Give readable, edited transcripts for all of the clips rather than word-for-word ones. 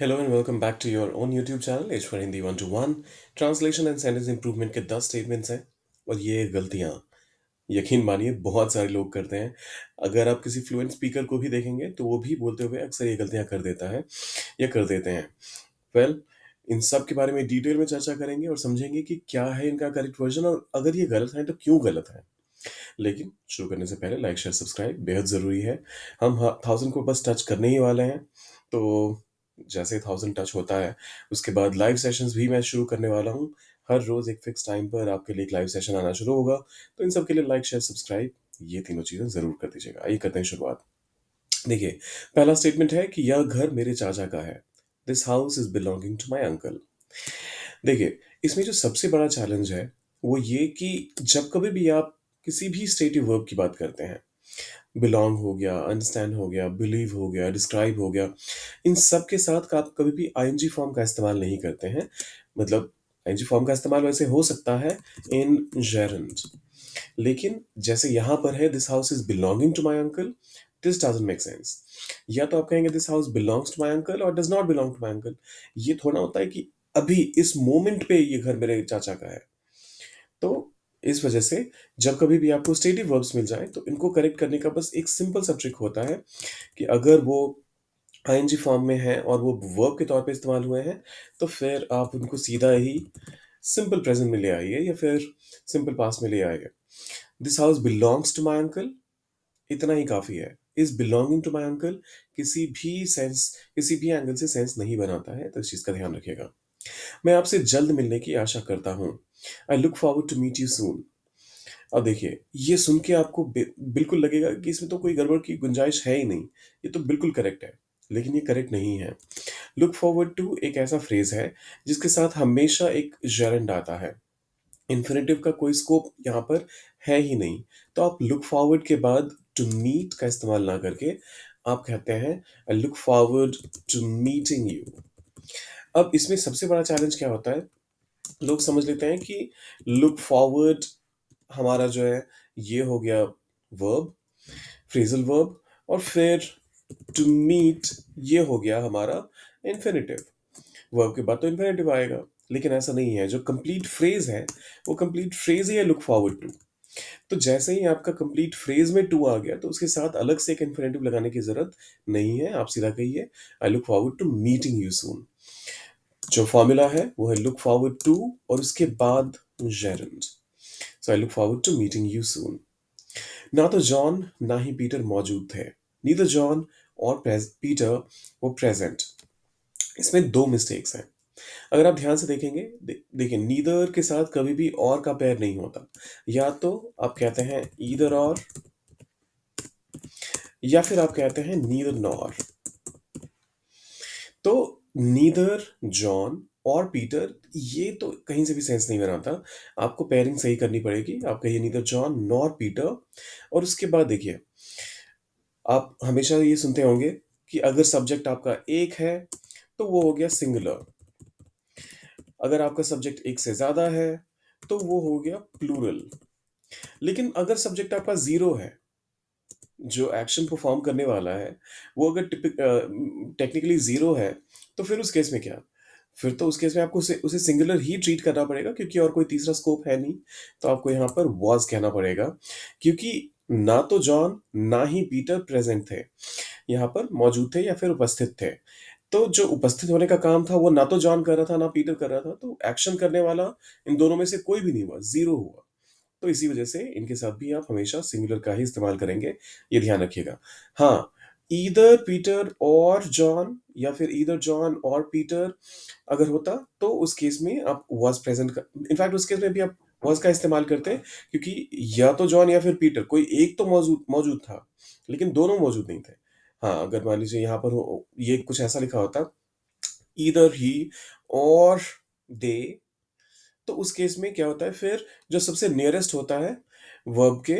Hello and welcome back to your own YouTube channel H for Hindi 1 to 1 translation and sentence improvement के 10 statements हैं और ये गलतियां यकीन मानिए बहुत सारे लोग करते हैं। अगर आप किसी फ्लुएंट स्पीकर को भी देखेंगे तो वो भी बोलते हुए अक्सर ये गलतियां कर देता है या कर देते हैं। वेल, इन सब के बारे में डिटेल में चर्चा करेंगे और समझेंगे कि क्या है इनका करेक्ट वर्जन और अगर ये गलत है तो क्यों गलत है। लेकिन शुरू करने से पहले लाइक शेयर सब्सक्राइब बेहद ज़रूरी है। हम 1000 को बस टच करने ही वाले हैं। तो जैसे 1000 टच होता है उसके बाद लाइव सेशंस भी मैं शुरू करने वाला हूँ। हर रोज़ एक फिक्स टाइम पर आपके लिए एक लाइव सेशन आना शुरू होगा। तो इन सब के लिए लाइक शेयर सब्सक्राइब ये तीनों चीज़ें ज़रूर कर दीजिएगा। आइए करते हैं शुरुआत। देखिए, पहला स्टेटमेंट है कि यह घर मेरे चाचा का है। This house is belonging to my uncle. देखिए, इसमें जो सबसे बड़ा चैलेंज है वो ये कि जब कभी भी आप किसी भी स्टेटिव वर्ब की बात करते हैं, बिलोंग हो गया, अंडरस्टैंड हो गया, बिलीव हो गया, डिस्क्राइब हो गया, इन सब के साथ आप कभी भी आईएनजी फॉर्म का इस्तेमाल नहीं करते हैं। मतलब आईएनजी फॉर्म का इस्तेमाल वैसे हो सकता है इन जेरंड, लेकिन जैसे यहाँ पर है this house is belonging to my uncle, this doesn't make sense. या तो आप कहेंगे this house belongs to my uncle और does not belong to my uncle. ये थोड़ा होता है कि अभी इस मोमेंट पे ये घर मेरे चाचा का है। तो इस वजह से जब कभी भी आपको स्टेटिव वर्ब्स मिल जाए तो इनको करेक्ट करने का बस एक सिंपल सा ट्रिक होता है कि अगर वो आईएनजी फॉर्म में है और वो वर्ब के तौर पे इस्तेमाल हुए हैं तो फिर आप उनको सीधा ही सिंपल प्रेजेंट में ले आइए या फिर सिंपल पास्ट में ले आइए। This house belongs to my uncle, इतना ही काफी है। Is belonging to my uncle किसी भी सेंस, किसी भी एंगल से सेंस नहीं बनाता है, तो इस चीज का ध्यान रखिएगा। मैं आपसे जल्द मिलने की आशा करता हूँ। I look forward to meet you soon. अब देखिए, ये सुन के आपको बिल्कुल लगेगा कि इसमें तो कोई गड़बड़ की गुंजाइश है ही नहीं, ये तो बिल्कुल करेक्ट है। लेकिन ये करेक्ट नहीं है। लुक फॉरवर्ड टू एक ऐसा फ्रेज है जिसके साथ हमेशा एक gerund आता है। इन्फिनेटिव का कोई स्कोप यहाँ पर है ही नहीं। तो आप लुक फॉरवर्ड के बाद टू मीट का इस्तेमाल ना करके आप कहते हैं I look forward to meeting you. अब इसमें सबसे बड़ा चैलेंज क्या होता है, लोग समझ लेते हैं कि लुक फॉरवर्ड हमारा जो है ये हो गया वर्ब, फ्रेजल वर्ब, और फिर टू मीट ये हो गया हमारा इन्फिनेटिव। वर्ब के बाद तो इन्फिनेटिव आएगा। लेकिन ऐसा नहीं है, जो कंप्लीट फ्रेज है वो कंप्लीट फ्रेज ही है लुक फॉरवर्ड टू। तो जैसे ही आपका कंप्लीट फ्रेज में टू आ गया तो उसके साथ अलग से एक इन्फिनेटिव लगाने की जरूरत नहीं है। आप सीधा कहिए I look forward to meeting you soon. जो फॉर्मूला है वो है लुक फॉरवर्ड टू और उसके बाद gerund. So I look forward to meeting you soon. ना तो जॉन ना ही पीटर मौजूद थे। नीदर जॉन और पीटर वो प्रेजेंट। इसमें दो मिस्टेक्स हैं। अगर आप ध्यान से देखेंगे, देखिए नीदर के साथ कभी भी और का पैर नहीं होता। या तो आप कहते हैं ईदर और, या फिर आप कहते हैं नीदर नॉर। तो नीदर जॉन और पीटर ये तो कहीं से भी सेंस नहीं बनाता। आपको पेयरिंग सही करनी पड़ेगी। आप कहिए नीदर जॉन नॉर पीटर, और उसके बाद देखिए, आप हमेशा ये सुनते होंगे कि अगर सब्जेक्ट आपका एक है तो वो हो गया सिंगुलर। अगर आपका सब्जेक्ट एक से ज्यादा है तो वो हो गया प्लूरल। लेकिन अगर सब्जेक्ट आपका जीरो है, जो एक्शन परफॉर्म करने वाला है वो अगर टेक्निकली जीरो है, तो फिर उस केस में क्या, फिर तो उस केस में आपको उसे सिंगुलर ही ट्रीट करना पड़ेगा क्योंकि और कोई तीसरा स्कोप है नहीं। तो आपको यहाँ पर वॉज कहना पड़ेगा, क्योंकि ना तो जॉन ना ही पीटर प्रेजेंट थे, यहाँ पर मौजूद थे या फिर उपस्थित थे। तो जो उपस्थित होने का काम था वो ना तो जॉन कर रहा था ना पीटर कर रहा था, तो एक्शन करने वाला इन दोनों में से कोई भी नहीं हुआ, जीरो हुआ। तो इसी वजह से इनके साथ भी आप हमेशा सिंगुलर का ही इस्तेमाल करेंगे, ये ध्यान रखिएगा। हाँ, ईदर पीटर और जॉन या फिर ईदर जॉन और पीटर अगर होता तो उस केस में आप वाज प्रेजेंट का, इनफैक्ट उस केस में भी आप वाज का इस्तेमाल करते हैं, क्योंकि या तो जॉन या फिर पीटर कोई एक तो मौजूद मौजूद था, लेकिन दोनों मौजूद नहीं थे। हाँ, अगर मान लीजिए यहाँ पर ये कुछ ऐसा लिखा होता, ईदर ही और दे, तो उस केस में क्या होता है, फिर जो सबसे नियरेस्ट होता है वर्ब के,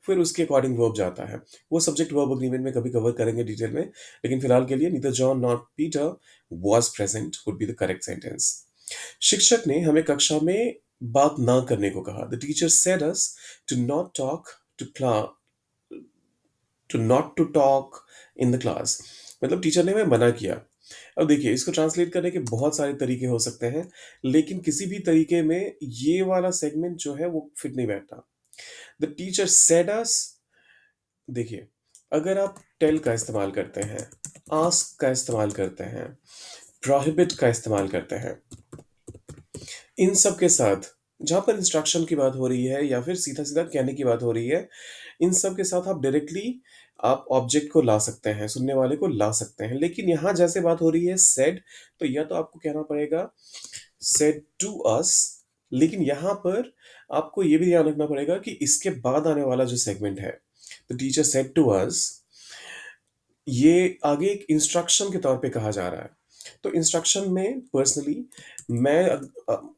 फिर उसके अकॉर्डिंग वर्ब जाता है। वो सब्जेक्ट वर्ब अग्रीमेंट में कभी कवर करेंगे डिटेल में, लेकिन फिलहाल के लिए neither John not Peter was present would be the correct sentence. शिक्षक ने हमें कक्षा में बात ना करने को कहा। The teacher said us to not talk to class, to not to talk in the class. मतलब टीचर ने हमें मना किया अब देखिए, इसको ट्रांसलेट करने के बहुत सारे तरीके हो सकते हैं, लेकिन किसी भी तरीके में ये वाला सेगमेंट जो है वो फिट नहीं बैठता। द टीचर सेड अस, देखिए, अगर आप टेल का इस्तेमाल करते हैं, आस्क का इस्तेमाल करते हैं, प्रोहिबिट का इस्तेमाल करते हैं, इन सब के साथ जहाँ पर इंस्ट्रक्शन की बात हो रही है या फिर सीधा-सीधा कहने की बात हो रही है, इन सब के साथ आप डायरेक्टली आप ऑब्जेक्ट को ला सकते हैं, सुनने वाले को ला सकते हैं। लेकिन यहाँ जैसे बात हो रही है सेड, तो या तो आपको कहना पड़ेगा सेड टू अस, लेकिन यहाँ पर आपको ये भी ध्यान रखना पड़ेगा कि इसके बाद आने वाला जो सेगमेंट है, the teacher said to us, ये आगे एक इंस्ट्रक्शन के तौर पे कहा जा रहा है। तो इंस्ट्रक्शन में पर्सनली मैं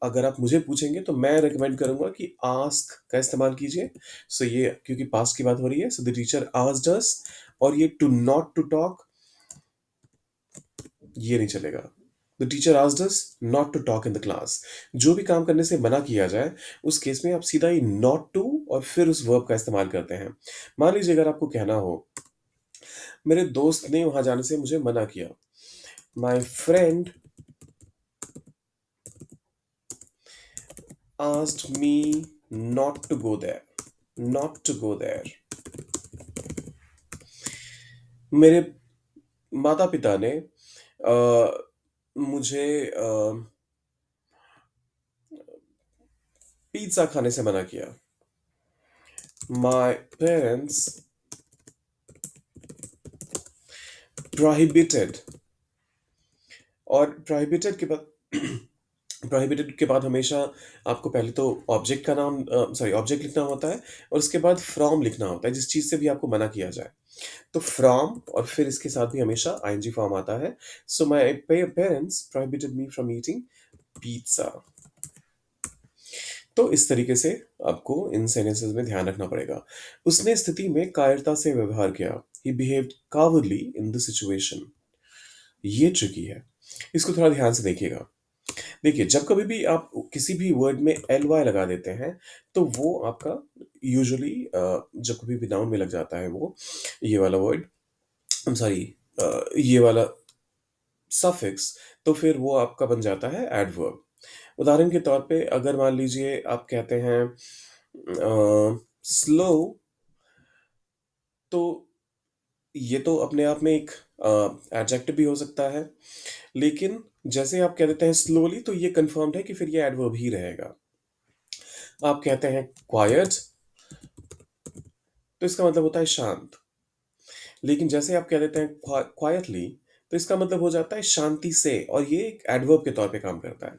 अगर आप मुझे पूछेंगे तो मैं रिकमेंड करूँगा कि आस्क का इस्तेमाल कीजिए। सो ये क्योंकि पास्ट की बात हो रही है, so the teacher asked us, और ये टू नॉट टू टॉक, ये नहीं चलेगा। The teacher asked us not to talk in the class. जो भी काम करने से मना किया जाए, उस केस में आप सीधा ही नॉट टू और फिर उस वर्ब का इस्तेमाल करते हैं। मान लीजिए अगर आपको कहना हो, मेरे दोस्त ने वहाँ जाने से मुझे मना किया। My friend asked me not to go there. Not to go there. मेरे माता-पिता ने मुझे पिज़्ज़ा खाने से मना किया। My parents prohibited, और prohibited के बाद प्रोहिबिटेड के बाद हमेशा आपको पहले तो ऑब्जेक्ट का नाम, सॉरी, ऑब्जेक्ट लिखना होता है, और उसके बाद फ्रॉम लिखना होता है, जिस चीज़ से भी आपको मना किया जाए। तो फ्रॉम और फिर इसके साथ भी हमेशा आईएनजी फॉर्म आता है। So my parents prohibited me from eating pizza. तो इस तरीके से आपको इन सेंटेंसेस में ध्यान रखना पड़ेगा। उसने स्थिति में कायरता से व्यवहार किया। He behaved cowardly in the situation. ये ट्रिकी है, इसको थोड़ा ध्यान से देखिएगा। देखिए, जब कभी भी आप किसी भी वर्ड में एल वाई लगा देते हैं, तो वो आपका यूजुअली जब कभी भी नाउन में लग जाता है वो ये वाला वर्ड, सॉरी, ये वाला सफिक्स, तो फिर वो आपका बन जाता है एडवर्ब। उदाहरण के तौर पे अगर मान लीजिए आप कहते हैं स्लो, तो ये तो अपने आप में एक एडजेक्टिव भी हो सकता है, लेकिन जैसे आप कह देते हैं स्लोली, तो ये कंफर्म्ड है कि फिर ये एडवर्ब ही रहेगा। आप कहते हैं क्वाइट, तो इसका मतलब होता है शांत, लेकिन जैसे आप कह देते हैं क्वाइटली, तो इसका मतलब हो जाता है शांति से, और ये एक एडवर्ब के तौर पे काम करता है।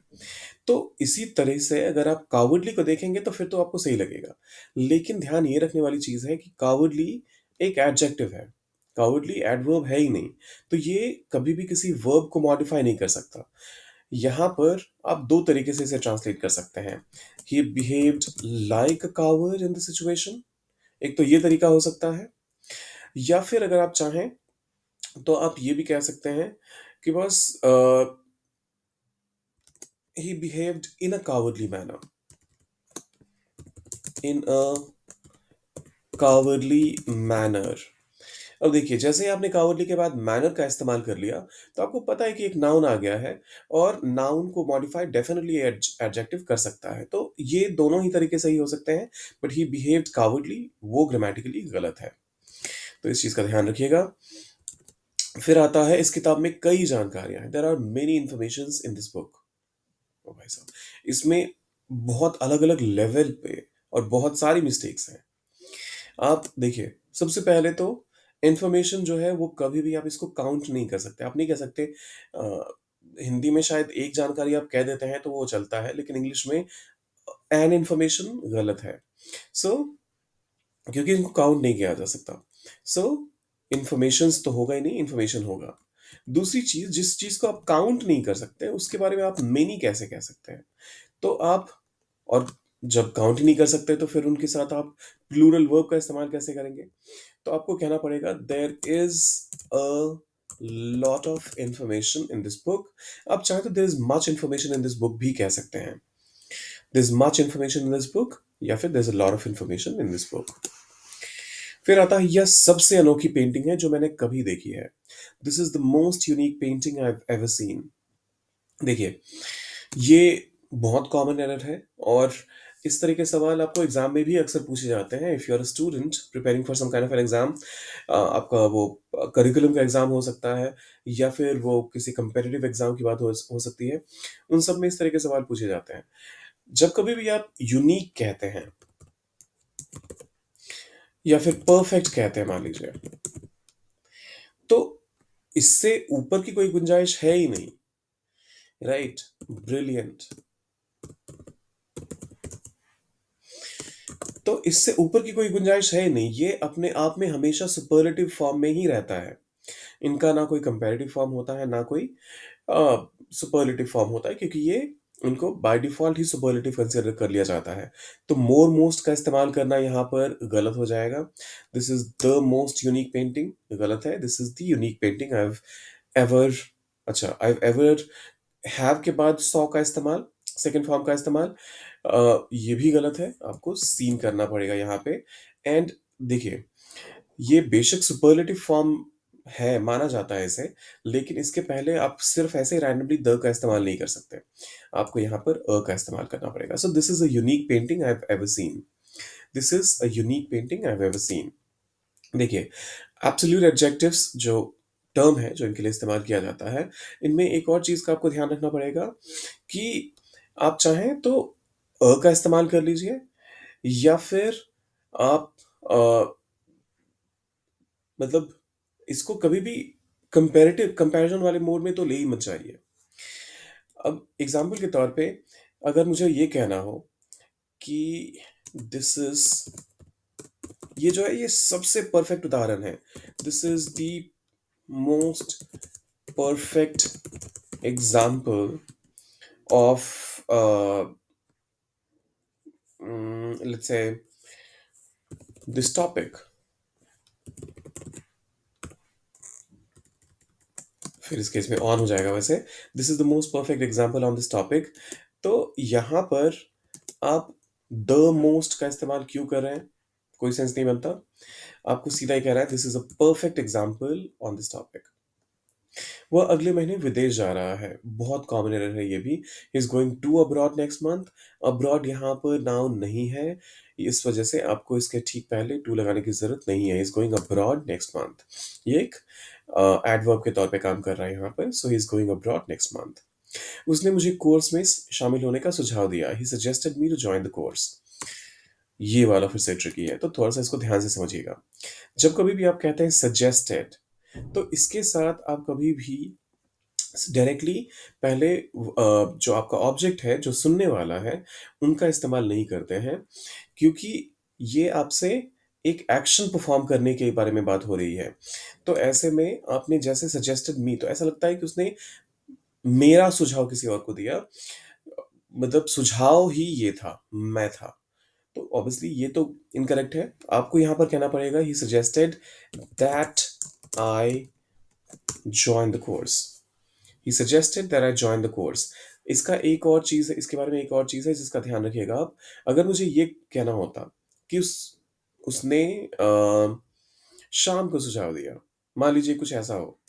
तो इसी तरह से अगर आप कावर्डली को देखेंगे तो फिर तो आपको सही लगेगा, लेकिन ध्यान ये रखने वाली चीज है कि कावर्डली एक एडजेक्टिव है, कावर्डली एडवर्ब है ही नहीं। तो ये कभी भी किसी वर्ब को मॉडिफाई नहीं कर सकता। यहाँ पर आप दो तरीके से इसे ट्रांसलेट कर सकते हैं। He behaved like a coward in the situation, एक तो ये तरीका हो सकता है, या फिर अगर आप चाहें तो आप ये भी कह सकते हैं कि बस ही बिहेव्ड इन अ कावर्डली मैनर, इन अ कावर्डली मैनर। अब देखिए, जैसे ही आपने कावर्डली के बाद मैनर का इस्तेमाल कर लिया, तो आपको पता है कि एक नाउन आ गया है, और नाउन को मॉडिफाई डेफिनेटली एडजेक्टिव कर सकता है। तो ये दोनों ही तरीके सही हो सकते हैं, बट ही बिहेव्ड कावर्डली वो ग्रामेटिकली गलत है। तो इस चीज का ध्यान रखिएगा। फिर आता है, इस किताब में कई जानकारियां हैं, there are many informations in this book. ओ भाई साहब, इसमें बहुत अलग अलग लेवल पे और बहुत सारी मिस्टेक्स हैं। आप देखिए, सबसे पहले तो इंफॉर्मेशन जो है वो कभी भी आप इसको काउंट नहीं कर सकते। आप नहीं कह सकते, हिंदी में शायद एक जानकारी आप कह देते हैं तो वो चलता है, लेकिन इंग्लिश में एन इंफॉर्मेशन गलत है। सो क्योंकि इनको काउंट नहीं किया जा सकता। सो इंफॉर्मेशंस तो होगा ही नहीं, इंफॉर्मेशन होगा। दूसरी चीज, जिस चीज को आप काउंट नहीं कर सकते उसके बारे में आप मेनी कैसे कह सकते हैं? तो आप, और जब काउंट ही नहीं कर सकते तो फिर उनके साथ आप प्लूरल वर्ब का इस्तेमाल कैसे करेंगे? तो आपको कहना पड़ेगा there is a lot of information in this book. आप चाहे तो there is much information in this book भी कह सकते हैं। There is much information in this book, या फिर there is a lot of information in this book. फिर आता है यह सबसे अनोखी पेंटिंग है जो मैंने कभी देखी है। This is the most unique painting I have ever seen. देखिए, ये बहुत कॉमन एरर है और इस तरह के सवाल आपको एग्जाम में भी अक्सर पूछे जाते हैं। If you are a student preparing for some kind of an exam, आपका वो करिकुलम का एग्जाम हो सकता है या फिर वो किसी कंपेटिटिव एग्जाम की बात हो सकती है। उन सब में इस तरह के सवाल पूछे जाते हैं। जब कभी भी आप यूनिक कहते हैं या फिर परफेक्ट कहते हैं, मान लीजिए, तो इससे ऊपर की कोई गुंजाइश है ही नहीं। राइट? ब्रिलियंट। तो इससे ऊपर की कोई गुंजाइश है ही नहीं। ये अपने आप में हमेशा सुपरलेटिव फॉर्म में ही रहता है। इनका ना कोई कंपैरेटिव फॉर्म होता है, ना कोई सुपरलेटिव फॉर्म होता है, क्योंकि ये इनको by default he superlative consider कर लिया जाता है। तो मोर मोस्ट का इस्तेमाल करना यहाँ पर गलत हो जाएगा। This is the most unique painting गलत है। This is the unique painting I have ever I have ever have के बाद सॉ का इस्तेमाल, सेकंड फॉर्म का इस्तेमाल, ये भी गलत है। आपको सीन करना पड़ेगा यहाँ पे। एंड देखिए, ये बेशक सुपरलेटिव फॉर्म है, माना जाता है इसे, लेकिन इसके पहले आप सिर्फ ऐसे रैंडमली द का इस्तेमाल नहीं कर सकते। आपको यहाँ पर का इस्तेमाल करना पड़ेगा। So this is a unique painting I have ever seen. This is a unique painting I have ever seen. देखिए, एब्सोल्यूट एडजेक्टिव्स जो टर्म है जो इनके लिए इस्तेमाल किया जाता है, इनमें एक और चीज़ का आपको ध्यान रखना पड़ेगा कि आप चाहें तो का इस्तेमाल कर लीजिए या फिर आप अ, मतलब इसको कभी भी कंपैरेटिव कंपैरिजन वाले मोड में तो ले ही मत जाइए। अब एग्ज़ाम्पल के तौर पे अगर मुझे ये कहना हो कि दिस इज़ ये जो है ये सबसे परफेक्ट उदाहरण है। This is the most perfect example of let's say this topic. फिर इस केस में ऑन हो जाएगा वैसे। This is the most perfect example on this topic. तो यहाँ पर आप द मोस्ट का इस्तेमाल क्यों कर रहे हैं? कोई सेंस नहीं बनता। आपको सीधा ही कह रहा है this is a perfect example on this topic. वह अगले महीने विदेश जा रहा है। बहुत कॉमन एरर है ये भी। He is going to abroad next month. Abroad यहाँ पर नाउन नहीं है। इस वजह से आपको इसके ठीक पहले टू लगाने की ज़रूरत नहीं है। ही is going abroad next month. ये एक एडवर्ब के तौर पे काम कर रहा है यहाँ पर। So he is going abroad next month. उसने मुझे कोर्स में शामिल होने का सुझाव दिया। He suggested me to join the course. ये वाला फिर से ट्रिकी है, तो थोड़ा-सा इसको ध्यान से समझिएगा। जब कभी भी आप कहते हैं सजेस्टेड, तो इसके साथ आप कभी भी डायरेक्टली पहले जो आपका ऑब्जेक्ट है, जो सुनने वाला है, उनका इस्तेमाल नहीं करते हैं, क्योंकि ये आपसे एक एक्शन परफ़ॉर्म करने के बारे में बात हो रही है। तो ऐसे में आपने जैसे सजेस्टेड मी, तो ऐसा लगता है कि उसने मेरा सुझाव किसी और को दिया। मतलब सुझाव ही ये था, मैं था। तो ऑब्वियसली ये तो इनकरेक्ट है। आपको यहाँ पर कहना पड़ेगा he suggested that I join the course. He suggested that I join the course. इसका एक और चीज़ है, इसके बारे में एक और चीज़ है जिसका ध्यान रखिएगा आप। अगर मुझे ये कहना होता कि उसने शाम को सुझाव दिया। मान लीजिए कुछ ऐसा हो।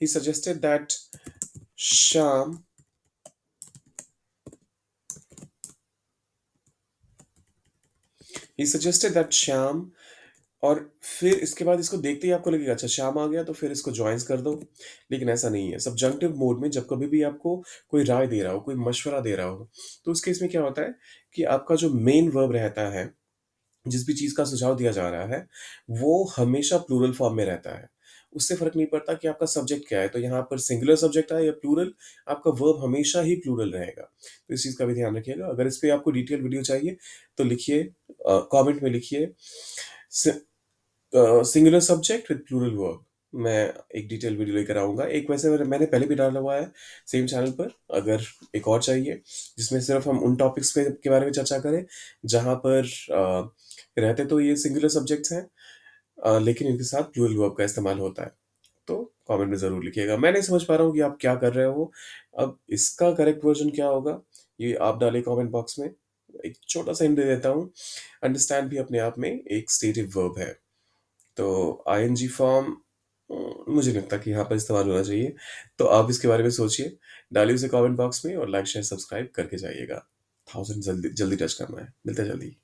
ही सजेस्टेड दैट शाम ही सजेस्टेड दैट श्याम, और फिर इसके बाद इसको देखते ही आपको लगेगा अच्छा श्याम आ गया तो फिर इसको जॉइन्स कर दो। लेकिन ऐसा नहीं है। सब्जंक्टिव मोड में जब कभी भी आपको कोई राय दे रहा हो, कोई मशवरा दे रहा हो, तो उस केस में क्या होता है कि आपका जो मेन वर्ब रहता है, जिस भी चीज़ का सुझाव दिया जा रहा है, वो हमेशा प्लूरल फॉर्म में रहता है। उससे फ़र्क नहीं पड़ता कि आपका सब्जेक्ट क्या है, तो यहाँ पर सिंगुलर सब्जेक्ट है या प्लूरल, आपका वर्ब हमेशा ही प्लूरल रहेगा। तो इस चीज़ का भी ध्यान रखिएगा। अगर इस पे आपको डिटेल वीडियो चाहिए, तो लिखिए, कमेंट में लिखिए singular subject with plural verb. मैं एक डिटेल वीडियो लेकर आऊँगा। एक वैसे मैंने पहले भी डाला हुआ है सेम चैनल पर, अगर एक और चाहिए, जिसमें सिर्फ़ हम उन टॉपिक्स पे के बारे में चर्चा करें, जहाँ पर रहते तो ये सिंगुलर सब्जेक्ट्स हैं, लेकिन इनके साथ प्लूरल वर्ब का इस्तेमाल होता है। तो कमेंट में ज़रूर लिखिएगा। मैं नहीं समझ पा रहा हूँ कि आप क्या कर रहे हो। अब इसका करेक्ट वर्ज़न क्या होगा, ये आप डालिए कमेंट बॉक्स में। एक छोटा-सा हिंट दे देता हूँ, अंडरस्टैंड भी अपने आप में एक स्टेटिव वर्ब है। तो आईएनजी फॉर्म मुझे नहीं लगता कि यहाँ पर इस्तेमाल होना चाहिए। तो आप इसके बारे में सोचिए, डालिए उसे कमेंट बॉक्स में और लाइक, शेयर, सब्सक्राइब करके जाइएगा। 1000 जल्दी जल्दी टच करना है। मिलते हैं जल्दी।